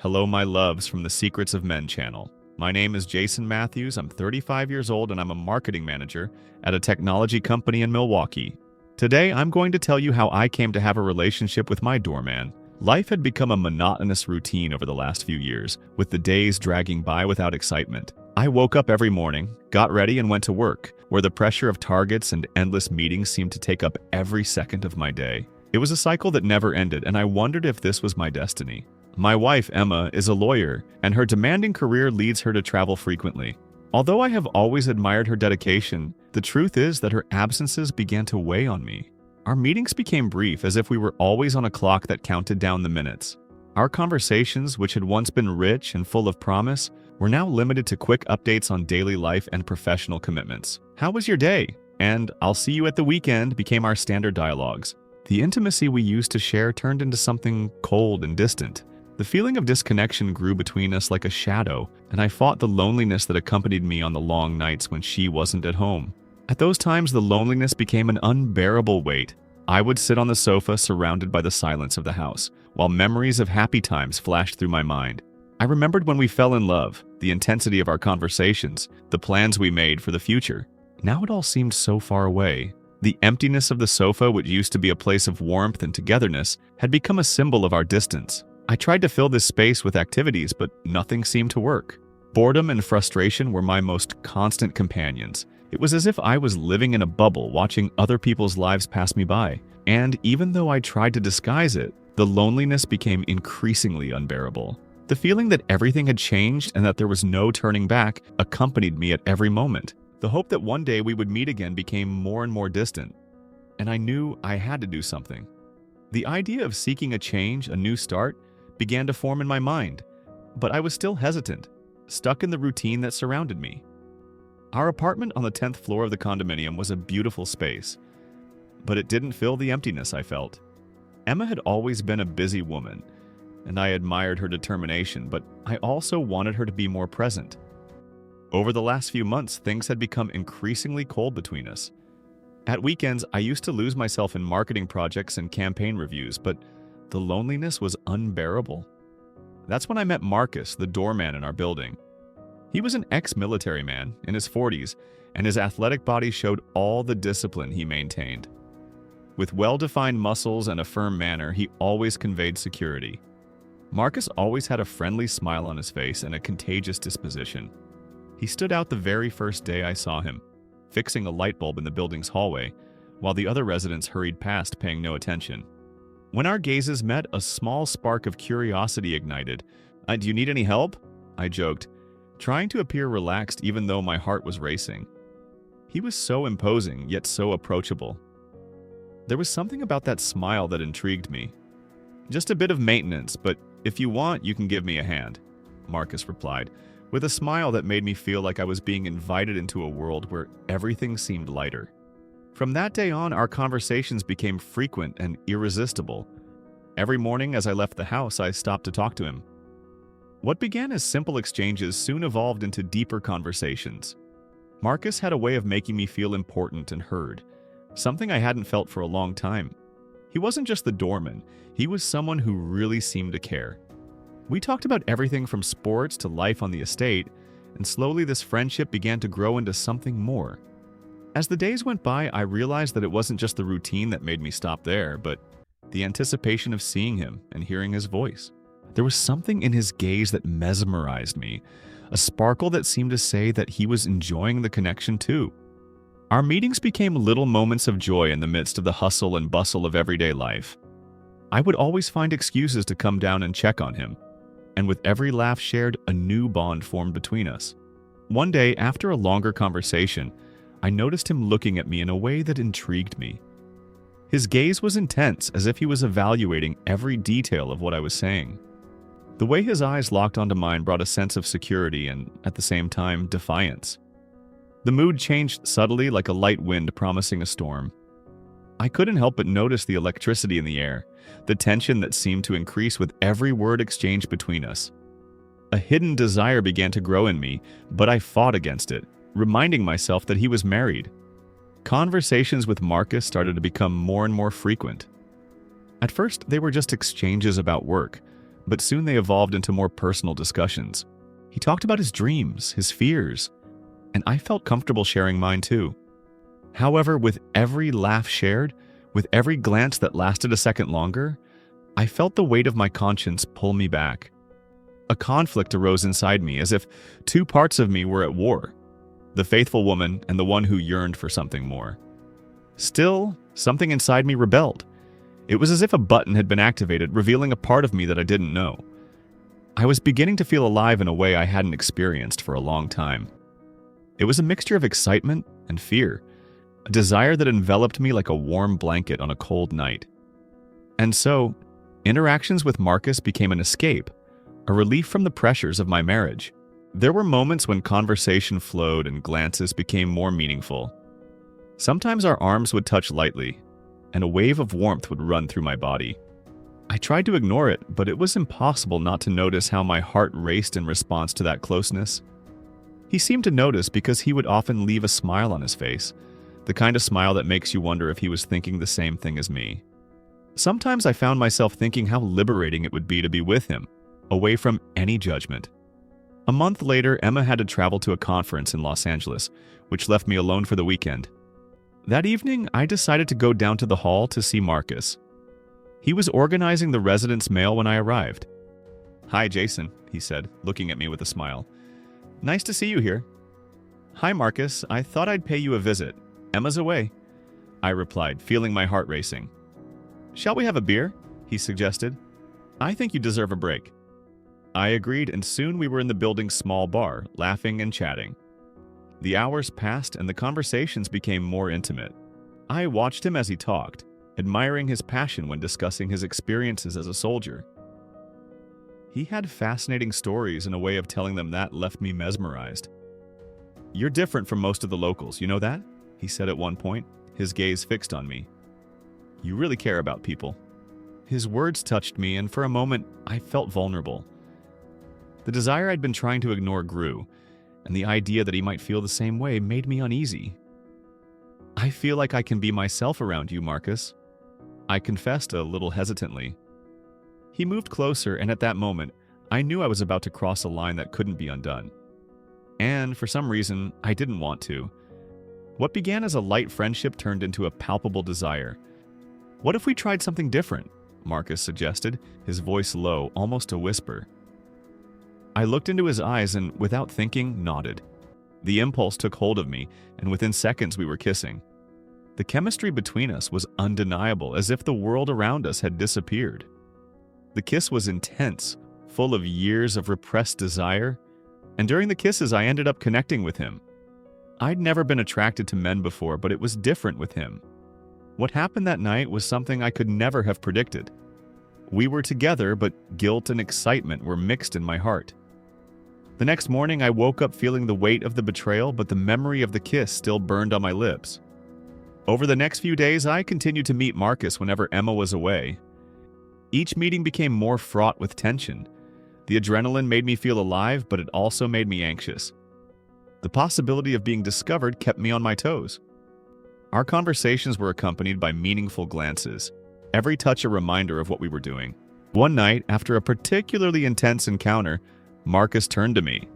Hello, my loves from the Secrets of Men channel. My name is Jason Matthews. I'm 35 years old and I'm a marketing manager at a technology company in Milwaukee. Today, I'm going to tell you how I came to have a relationship with my doorman. Life had become a monotonous routine over the last few years, with the days dragging by without excitement. I woke up every morning, got ready, and went to work, where the pressure of targets and endless meetings seemed to take up every second of my day. It was a cycle that never ended, and I wondered if this was my destiny. My wife, Emma, is a lawyer, and her demanding career leads her to travel frequently. Although I have always admired her dedication, the truth is that her absences began to weigh on me. Our meetings became brief, as if we were always on a clock that counted down the minutes. Our conversations, which had once been rich and full of promise, were now limited to quick updates on daily life and professional commitments. "How was your day?" and "I'll see you at the weekend" became our standard dialogues. The intimacy we used to share turned into something cold and distant. The feeling of disconnection grew between us like a shadow, and I fought the loneliness that accompanied me on the long nights when she wasn't at home. At those times, the loneliness became an unbearable weight. I would sit on the sofa surrounded by the silence of the house, while memories of happy times flashed through my mind. I remembered when we fell in love, the intensity of our conversations, the plans we made for the future. Now it all seemed so far away. The emptiness of the sofa, which used to be a place of warmth and togetherness, had become a symbol of our distance. I tried to fill this space with activities, but nothing seemed to work. Boredom and frustration were my most constant companions. It was as if I was living in a bubble, watching other people's lives pass me by. And even though I tried to disguise it, the loneliness became increasingly unbearable. The feeling that everything had changed and that there was no turning back accompanied me at every moment. The hope that one day we would meet again became more and more distant, and I knew I had to do something. The idea of seeking a change, a new start, began to form in my mind, but I was still hesitant, stuck in the routine that surrounded me. Our apartment on the 10th floor of the condominium was a beautiful space, but it didn't fill the emptiness I felt. Emma had always been a busy woman, and I admired her determination, but I also wanted her to be more present. Over the last few months, things had become increasingly cold between us. At weekends, I used to lose myself in marketing projects and campaign reviews, but the loneliness was unbearable. That's when I met Marcus, the doorman in our building. He was an ex-military man in his 40s, and his athletic body showed all the discipline he maintained. With well-defined muscles and a firm manner, he always conveyed security. Marcus always had a friendly smile on his face and a contagious disposition. He stood out the very first day I saw him, fixing a light bulb in the building's hallway, while the other residents hurried past, paying no attention. When our gazes met, a small spark of curiosity ignited. "Do you need any help?" I joked, trying to appear relaxed even though my heart was racing. He was so imposing, yet so approachable. There was something about that smile that intrigued me. "Just a bit of maintenance, but if you want, you can give me a hand," Marcus replied, with a smile that made me feel like I was being invited into a world where everything seemed lighter. From that day on, our conversations became frequent and irresistible. Every morning as I left the house, I stopped to talk to him. What began as simple exchanges soon evolved into deeper conversations. Marcus had a way of making me feel important and heard, something I hadn't felt for a long time. He wasn't just the doorman, he was someone who really seemed to care. We talked about everything from sports to life on the estate, and slowly this friendship began to grow into something more. As the days went by, I realized that it wasn't just the routine that made me stop there, but the anticipation of seeing him and hearing his voice. There was something in his gaze that mesmerized me, a sparkle that seemed to say that he was enjoying the connection too. Our meetings became little moments of joy in the midst of the hustle and bustle of everyday life. I would always find excuses to come down and check on him, and with every laugh shared, a new bond formed between us. One day, after a longer conversation, I noticed him looking at me in a way that intrigued me. His gaze was intense, as if he was evaluating every detail of what I was saying. The way his eyes locked onto mine brought a sense of security and, at the same time, defiance. The mood changed subtly, like a light wind promising a storm. I couldn't help but notice the electricity in the air, the tension that seemed to increase with every word exchanged between us. A hidden desire began to grow in me, but I fought against it, reminding myself that he was married. Conversations with Marcus started to become more and more frequent. At first, they were just exchanges about work, but soon they evolved into more personal discussions. He talked about his dreams, his fears, and I felt comfortable sharing mine too. However, with every laugh shared, with every glance that lasted a second longer, I felt the weight of my conscience pull me back. A conflict arose inside me, as if two parts of me were at war, the faithful woman and the one who yearned for something more. Still, something inside me rebelled. It was as if a button had been activated, revealing a part of me that I didn't know. I was beginning to feel alive in a way I hadn't experienced for a long time. It was a mixture of excitement and fear, a desire that enveloped me like a warm blanket on a cold night. And so, interactions with Marcus became an escape, a relief from the pressures of my marriage. There were moments when conversation flowed and glances became more meaningful. Sometimes our arms would touch lightly, and a wave of warmth would run through my body. I tried to ignore it, but it was impossible not to notice how my heart raced in response to that closeness. He seemed to notice because he would often leave a smile on his face, the kind of smile that makes you wonder if he was thinking the same thing as me. Sometimes I found myself thinking how liberating it would be to be with him, away from any judgment. A month later, Emma had to travel to a conference in Los Angeles, which left me alone for the weekend. That evening, I decided to go down to the hall to see Marcus. He was organizing the residence mail when I arrived. "Hi, Jason," he said, looking at me with a smile. "Nice to see you here." "Hi, Marcus. I thought I'd pay you a visit. Emma's away," I replied, feeling my heart racing. "Shall we have a beer?" he suggested. "I think you deserve a break." I agreed, and soon we were in the building's small bar, laughing and chatting. The hours passed and the conversations became more intimate. I watched him as he talked, admiring his passion when discussing his experiences as a soldier. He had fascinating stories and a way of telling them that left me mesmerized. "You're different from most of the locals, you know that?" he said at one point, his gaze fixed on me. "You really care about people." His words touched me, and for a moment, I felt vulnerable. The desire I'd been trying to ignore grew, and the idea that he might feel the same way made me uneasy. "I feel like I can be myself around you, Marcus," I confessed a little hesitantly. He moved closer, and at that moment, I knew I was about to cross a line that couldn't be undone. And for some reason, I didn't want to. What began as a light friendship turned into a palpable desire. "What if we tried something different?" Marcus suggested, his voice low, almost a whisper. I looked into his eyes and, without thinking, nodded. The impulse took hold of me, and within seconds we were kissing. The chemistry between us was undeniable, as if the world around us had disappeared. The kiss was intense, full of years of repressed desire, and during the kisses I ended up connecting with him. I'd never been attracted to men before, but it was different with him. What happened that night was something I could never have predicted. We were together, but guilt and excitement were mixed in my heart. The next morning, I woke up feeling the weight of the betrayal, but the memory of the kiss still burned on my lips. Over the next few days, I continued to meet Marcus whenever Emma was away. Each meeting became more fraught with tension. The adrenaline made me feel alive, but it also made me anxious. The possibility of being discovered kept me on my toes. Our conversations were accompanied by meaningful glances, every touch a reminder of what we were doing. One night, after a particularly intense encounter, Marcus turned to me.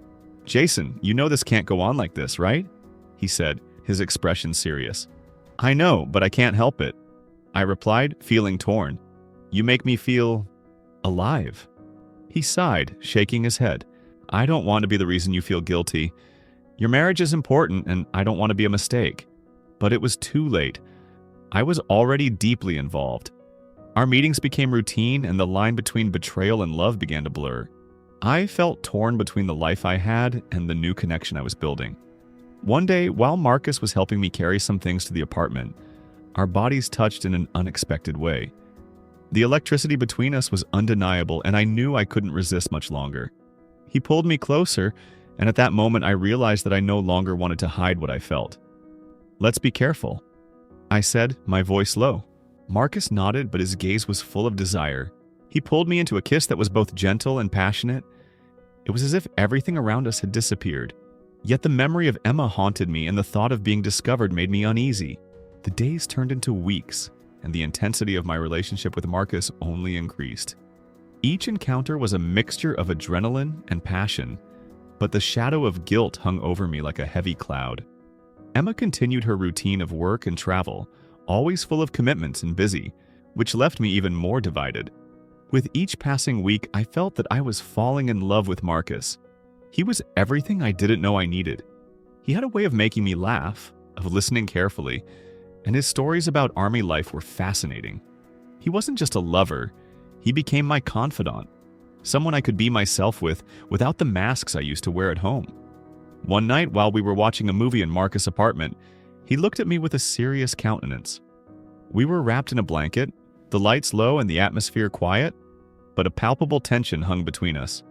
"Jason, you know this can't go on like this, right?" he said, his expression serious. "I know, but I can't help it," I replied, feeling torn. "You make me feel alive." He sighed, shaking his head. "I don't want to be the reason you feel guilty. Your marriage is important, and I don't want to be a mistake." But it was too late. I was already deeply involved. Our meetings became routine, and the line between betrayal and love began to blur. I felt torn between the life I had and the new connection I was building. One day, while Marcus was helping me carry some things to the apartment, our bodies touched in an unexpected way. The electricity between us was undeniable, and I knew I couldn't resist much longer. He pulled me closer, and at that moment I realized that I no longer wanted to hide what I felt. "Let's be careful," I said, my voice low. Marcus nodded, but his gaze was full of desire. He pulled me into a kiss that was both gentle and passionate. It was as if everything around us had disappeared. Yet the memory of Emma haunted me, and the thought of being discovered made me uneasy. The days turned into weeks, and the intensity of my relationship with Marcus only increased. Each encounter was a mixture of adrenaline and passion, but the shadow of guilt hung over me like a heavy cloud. Emma continued her routine of work and travel, always full of commitments and busy, which left me even more divided. With each passing week, I felt that I was falling in love with Marcus. He was everything I didn't know I needed. He had a way of making me laugh, of listening carefully, and his stories about army life were fascinating. He wasn't just a lover, he became my confidant, someone I could be myself with without the masks I used to wear at home. One night, while we were watching a movie in Marcus' apartment, he looked at me with a serious countenance. We were wrapped in a blanket, the lights low and the atmosphere quiet, but a palpable tension hung between us.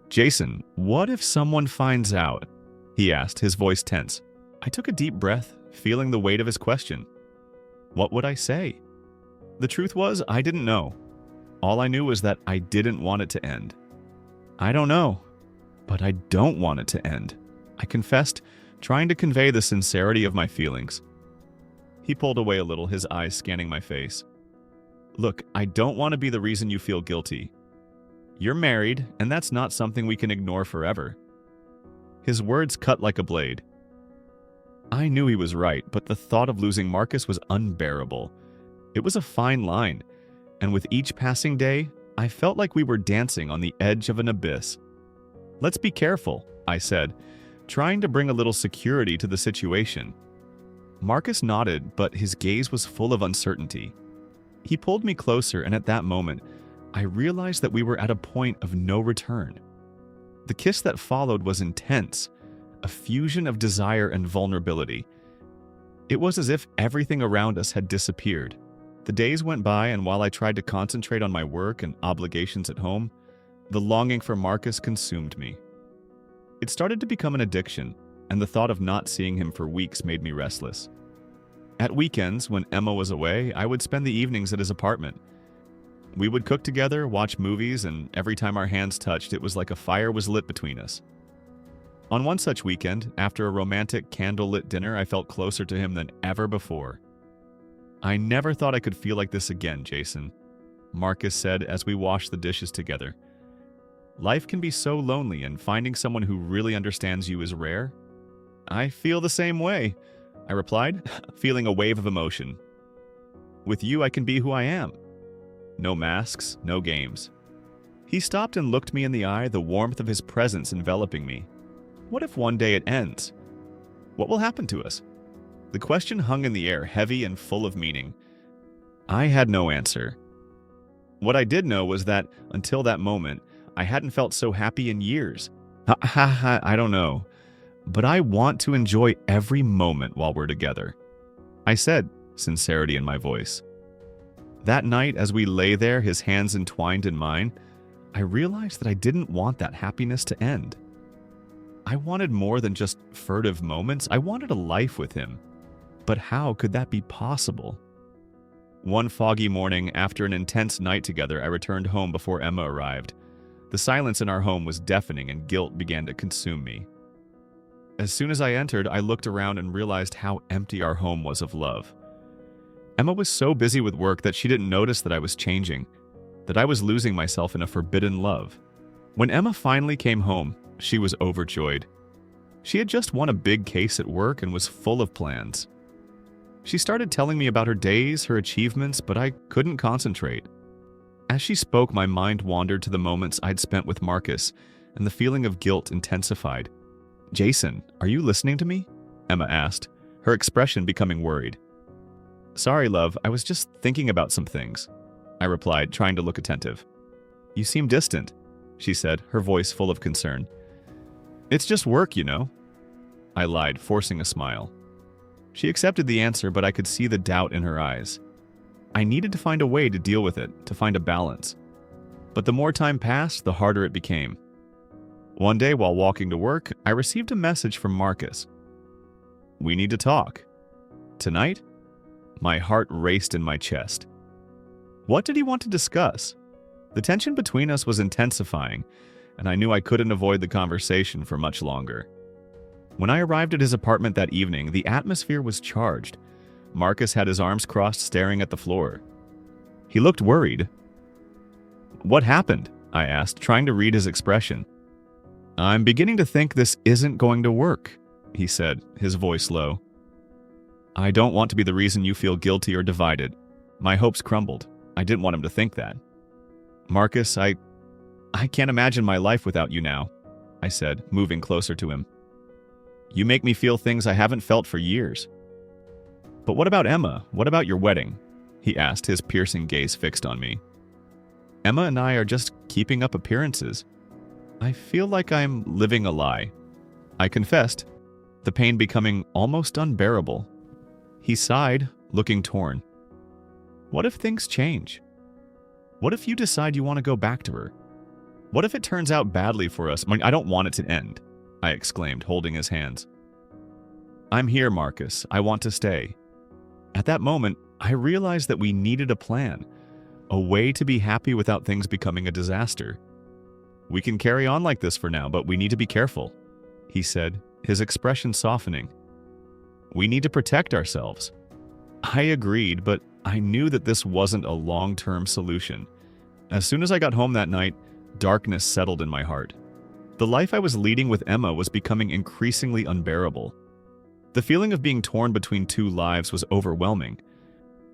"Jason, what if someone finds out?" he asked, his voice tense. I took a deep breath, feeling the weight of his question. What would I say? The truth was, I didn't know. All I knew was that I didn't want it to end. "I don't know, but I don't want it to end," I confessed, trying to convey the sincerity of my feelings. He pulled away a little, his eyes scanning my face. "Look, I don't want to be the reason you feel guilty. You're married, and that's not something we can ignore forever." His words cut like a blade. I knew he was right, but the thought of losing Marcus was unbearable. It was a fine line, and with each passing day, I felt like we were dancing on the edge of an abyss. "Let's be careful," I said, trying to bring a little security to the situation. Marcus nodded, but his gaze was full of uncertainty. He pulled me closer, and at that moment, I realized that we were at a point of no return. The kiss that followed was intense, a fusion of desire and vulnerability. It was as if everything around us had disappeared. The days went by, and while I tried to concentrate on my work and obligations at home, the longing for Marcus consumed me. It started to become an addiction, and the thought of not seeing him for weeks made me restless. At weekends, when Emma was away, I would spend the evenings at his apartment. We would cook together, watch movies, and every time our hands touched, it was like a fire was lit between us. On one such weekend, after a romantic candlelit dinner, I felt closer to him than ever before. "I never thought I could feel like this again, Jason," Marcus said as we washed the dishes together. "Life can be so lonely, and finding someone who really understands you is rare." "I feel the same way," I replied, feeling a wave of emotion. "With you, I can be who I am. No masks, no games." He stopped and looked me in the eye, the warmth of his presence enveloping me. "What if one day it ends? What will happen to us?" The question hung in the air, heavy and full of meaning. I had no answer. What I did know was that, until that moment, I hadn't felt so happy in years. I don't know, but I want to enjoy every moment while we're together," I said, sincerity in my voice. That night, as we lay there, his hands entwined in mine, I realized that I didn't want that happiness to end. I wanted more than just furtive moments. I wanted a life with him. But how could that be possible? One foggy morning, after an intense night together, I returned home before Emma arrived. The silence in our home was deafening, and guilt began to consume me. As soon as I entered, I looked around and realized how empty our home was of love. Emma was so busy with work that she didn't notice that I was changing, that I was losing myself in a forbidden love. When Emma finally came home, she was overjoyed. She had just won a big case at work and was full of plans. She started telling me about her days, her achievements, but I couldn't concentrate. As she spoke, my mind wandered to the moments I'd spent with Marcus, and the feeling of guilt intensified. "Jason, are you listening to me?" Emma asked, her expression becoming worried. "Sorry, love, I was just thinking about some things," I replied, trying to look attentive. "You seem distant," she said, her voice full of concern. "It's just work, you know," I lied, forcing a smile. She accepted the answer, but I could see the doubt in her eyes. I needed to find a way to deal with it, to find a balance. But the more time passed, the harder it became. One day, while walking to work, I received a message from Marcus. "We need to talk." "Tonight?" My heart raced in my chest. What did he want to discuss? The tension between us was intensifying, and I knew I couldn't avoid the conversation for much longer. When I arrived at his apartment that evening, the atmosphere was charged. Marcus had his arms crossed, staring at the floor. He looked worried. What happened? I asked, trying to read his expression. I'm beginning to think this isn't going to work, he said, his voice low. I don't want to be the reason you feel guilty or divided. My hopes crumbled. I didn't want him to think that. Marcus, I can't imagine my life without you now, I said, moving closer to him. You make me feel things I haven't felt for years. But what about Emma? What about your wedding? He asked, his piercing gaze fixed on me. Emma and I are just keeping up appearances. I feel like I'm living a lie. I confessed, the pain becoming almost unbearable. He sighed, looking torn. What if things change? What if you decide you want to go back to her? What if it turns out badly for us? I don't want it to end, I exclaimed, holding his hands. I'm here, Marcus. I want to stay. At that moment, I realized that we needed a plan, a way to be happy without things becoming a disaster. We can carry on like this for now, but we need to be careful, he said, his expression softening. We need to protect ourselves. I agreed, but I knew that this wasn't a long-term solution. As soon as I got home that night, darkness settled in my heart. The life I was leading with Emma was becoming increasingly unbearable. The feeling of being torn between two lives was overwhelming.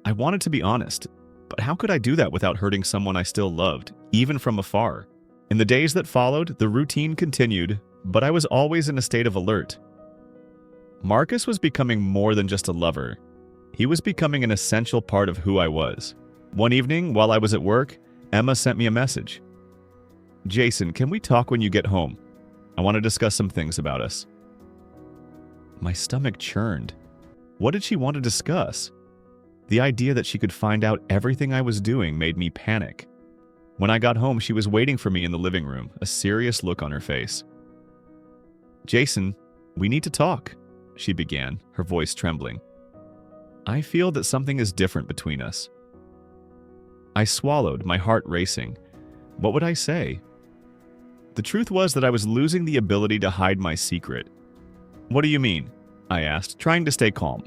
I wanted to be honest, but how could I do that without hurting someone I still loved, even from afar? In the days that followed, the routine continued, but I was always in a state of alert. Marcus was becoming more than just a lover. He was becoming an essential part of who I was. One evening, while I was at work, Emma sent me a message. Jason, can we talk when you get home? I want to discuss some things about us. My stomach churned. What did she want to discuss? The idea that she could find out everything I was doing made me panic. When I got home, she was waiting for me in the living room, a serious look on her face. Jason, we need to talk, she began, her voice trembling. I feel that something is different between us. I swallowed, my heart racing. What would I say? The truth was that I was losing the ability to hide my secret. What do you mean? I asked, trying to stay calm.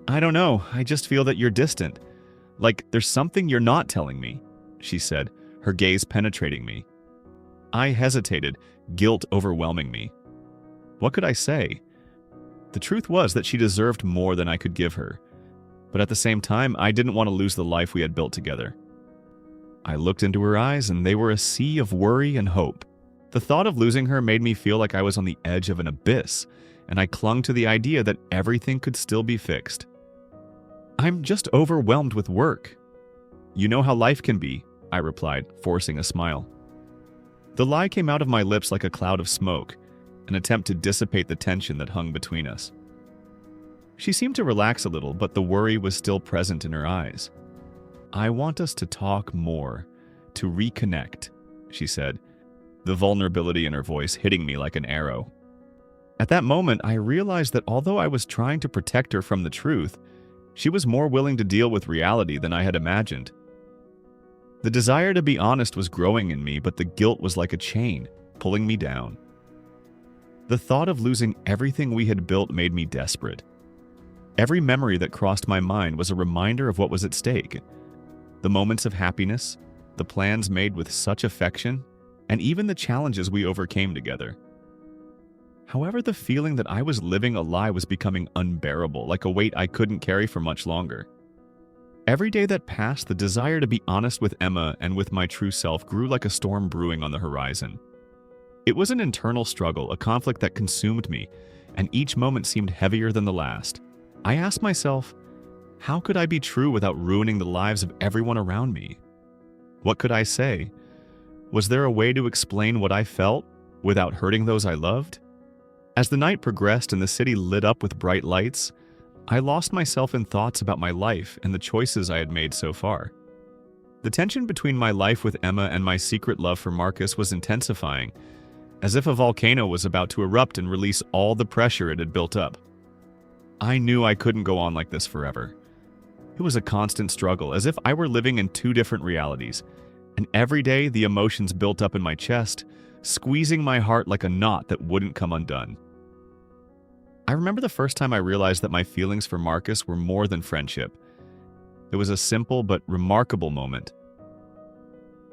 I don't know, I just feel that you're distant. Like there's something you're not telling me, she said, her gaze penetrating me. I hesitated, guilt overwhelming me. What could I say? The truth was that she deserved more than I could give her. But at the same time, I didn't want to lose the life we had built together. I looked into her eyes, and they were a sea of worry and hope. The thought of losing her made me feel like I was on the edge of an abyss, and I clung to the idea that everything could still be fixed. I'm just overwhelmed with work. You know how life can be, I replied, forcing a smile. The lie came out of my lips like a cloud of smoke, an attempt to dissipate the tension that hung between us. She seemed to relax a little, but the worry was still present in her eyes. I want us to talk more, to reconnect, she said, the vulnerability in her voice hitting me like an arrow. At that moment, I realized that although I was trying to protect her from the truth, she was more willing to deal with reality than I had imagined. The desire to be honest was growing in me, but the guilt was like a chain, pulling me down. The thought of losing everything we had built made me desperate. Every memory that crossed my mind was a reminder of what was at stake. The moments of happiness, the plans made with such affection, and even the challenges we overcame together. However, the feeling that I was living a lie was becoming unbearable, like a weight I couldn't carry for much longer. Every day that passed, the desire to be honest with Emma and with my true self grew like a storm brewing on the horizon. It was an internal struggle, a conflict that consumed me, and each moment seemed heavier than the last. I asked myself, how could I be true without ruining the lives of everyone around me? What could I say? Was there a way to explain what I felt without hurting those I loved? As the night progressed and the city lit up with bright lights, I lost myself in thoughts about my life and the choices I had made so far. The tension between my life with Emma and my secret love for Marcus was intensifying, as if a volcano was about to erupt and release all the pressure it had built up. I knew I couldn't go on like this forever. It was a constant struggle, as if I were living in two different realities, and every day the emotions built up in my chest, squeezing my heart like a knot that wouldn't come undone. I remember the first time I realized that my feelings for Marcus were more than friendship. It was a simple but remarkable moment.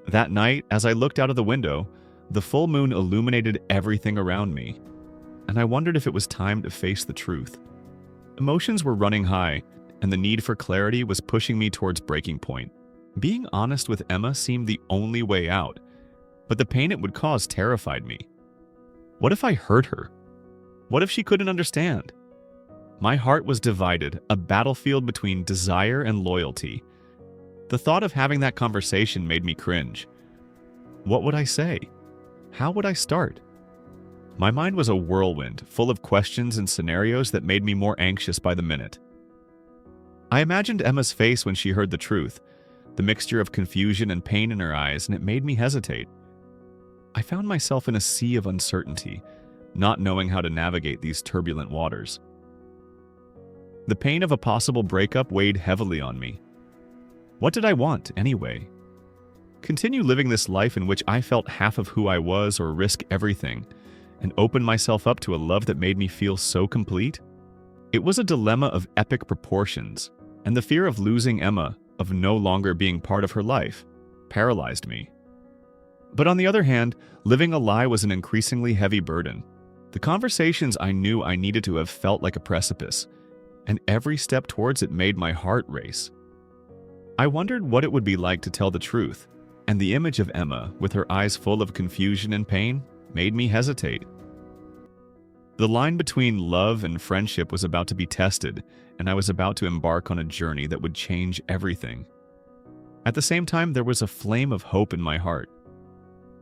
That night, as I looked out of the window, the full moon illuminated everything around me, and I wondered if it was time to face the truth. Emotions were running high, and the need for clarity was pushing me towards breaking point. Being honest with Emma seemed the only way out, but the pain it would cause terrified me. What if I hurt her? What if she couldn't understand? My heart was divided, a battlefield between desire and loyalty. The thought of having that conversation made me cringe. What would I say? How would I start? My mind was a whirlwind, full of questions and scenarios that made me more anxious by the minute. I imagined Emma's face when she heard the truth, the mixture of confusion and pain in her eyes, and it made me hesitate. I found myself in a sea of uncertainty, not knowing how to navigate these turbulent waters. The pain of a possible breakup weighed heavily on me. What did I want, anyway? Continue living this life in which I felt half of who I was, or risk everything, and open myself up to a love that made me feel so complete? It was a dilemma of epic proportions, and the fear of losing Emma, of no longer being part of her life, paralyzed me. But on the other hand, living a lie was an increasingly heavy burden. The conversations I knew I needed to have felt like a precipice, and every step towards it made my heart race. I wondered what it would be like to tell the truth, and the image of Emma, with her eyes full of confusion and pain, made me hesitate. The line between love and friendship was about to be tested, and I was about to embark on a journey that would change everything. At the same time, there was a flame of hope in my heart.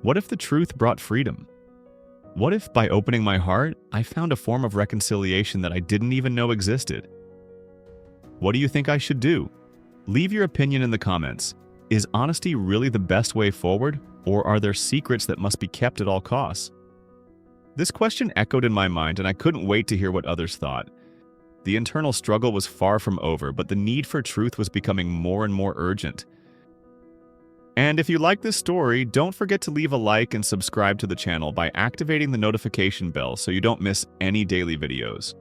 What if the truth brought freedom? What if, by opening my heart, I found a form of reconciliation that I didn't even know existed? What do you think I should do? Leave your opinion in the comments. Is honesty really the best way forward, or are there secrets that must be kept at all costs? This question echoed in my mind, and I couldn't wait to hear what others thought. The internal struggle was far from over, but the need for truth was becoming more and more urgent. And if you like this story, don't forget to leave a like and subscribe to the channel by activating the notification bell so you don't miss any daily videos.